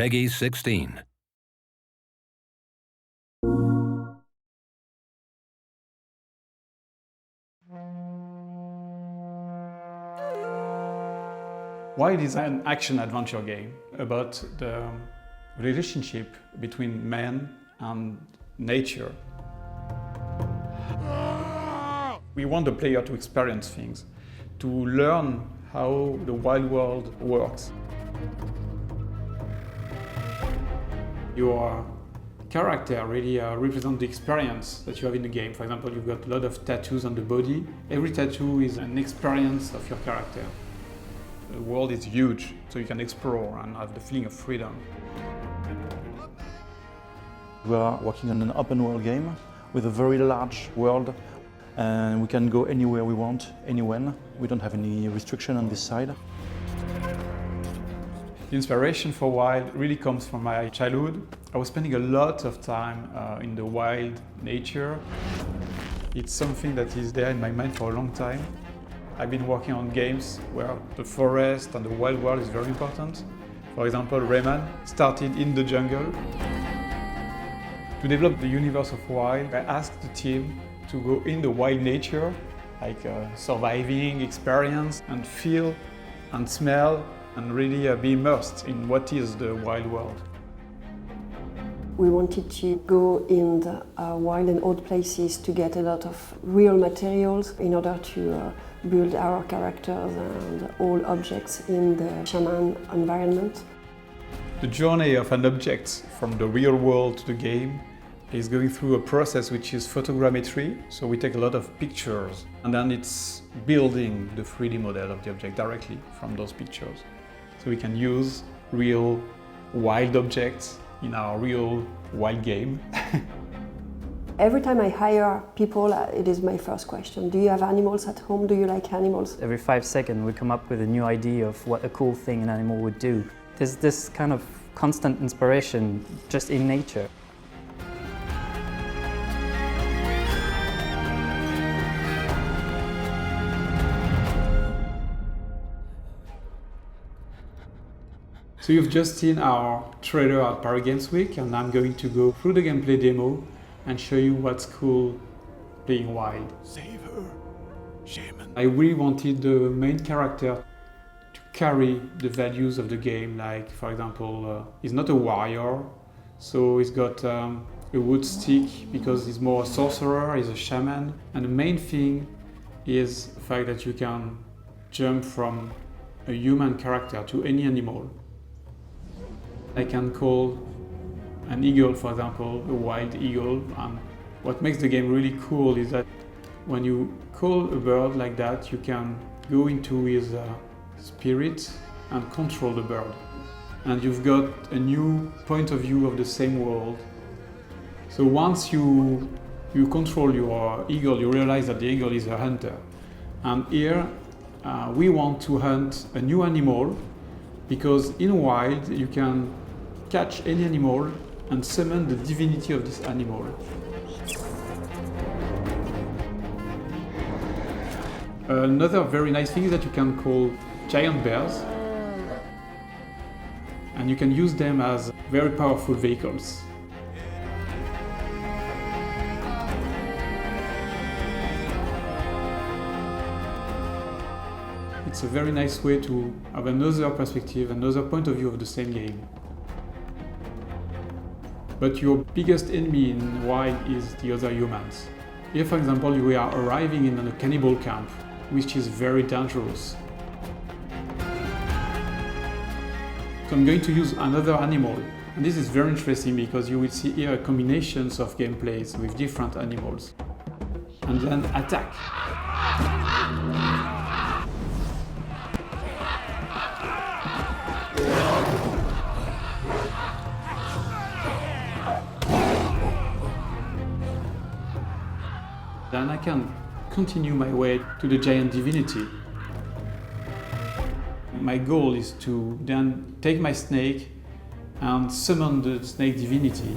Peggy 16. WiLD is an action-adventure game about the relationship between man and nature. We want the player to experience things, to learn how the wild world works. Your character really represents the experience that you have in the game. For example, you've got a lot of tattoos on the body. Every tattoo is an experience of your character. The world is huge, so you can explore and have the feeling of freedom. We are working on an open world game with a very large world, and we can go anywhere we want, anywhen. We don't have any restriction on this side. The inspiration for WiLD really comes from my childhood. I was spending a lot of time in the wild nature. It's something that is there in my mind for a long time. I've been working on games where the forest and the wild world is very important. For example, Rayman started in the jungle. To develop the universe of WiLD, I asked the team to go in the wild nature, like surviving experience, and feel and smell and really be immersed in what is the wild world. We wanted to go in the wild and old places to get a lot of real materials in order to build our characters and all objects in the shaman environment. The journey of an object from the real world to the game is going through a process which is photogrammetry. So we take a lot of pictures and then it's building the 3D model of the object directly from those pictures. So we can use real wild objects in our real wild game. Every time I hire people, it is my first question. Do you have animals at home? Do you like animals? Every 5 seconds we come up with a new idea of what a cool thing an animal would do. There's this kind of constant inspiration just in nature. So you've just seen our trailer at Paris Games Week, and I'm going to go through the gameplay demo and show you what's cool playing WiLD. Save her, shaman. I really wanted the main character to carry the values of the game, like for example, he's not a warrior, so he's got a wood stick because he's more a sorcerer, he's a shaman. And the main thing is the fact that you can jump from a human character to any animal. I can call an eagle, for example, a wild eagle. And what makes the game really cool is that when you call a bird like that, you can go into his spirit and control the bird. And you've got a new point of view of the same world. So once you control your eagle, you realize that the eagle is a hunter. And here we want to hunt a new animal, because in WiLD you can catch any animal and summon the divinity of this animal. Another very nice thing is that you can call giant bears, and you can use them as very powerful vehicles. It's a very nice way to have another perspective, another point of view of the same game. But your biggest enemy in WiLD is the other humans. Here, for example, we are arriving in a cannibal camp, which is very dangerous. So I'm going to use another animal. And this is very interesting because you will see here combinations of gameplays with different animals. And then attack. Then I can continue my way to the giant divinity. My goal is to then take my snake and summon the snake divinity.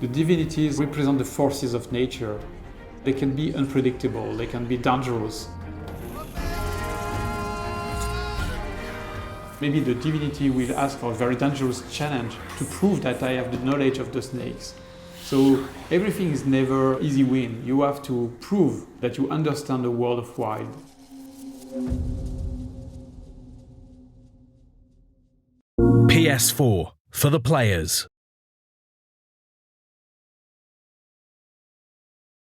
The divinities represent the forces of nature. They can be unpredictable, they can be dangerous. Maybe the divinity will ask for a very dangerous challenge to prove that I have the knowledge of the snakes. So everything is never easy win. You have to prove that you understand the world of WiLD. PS4 for the players.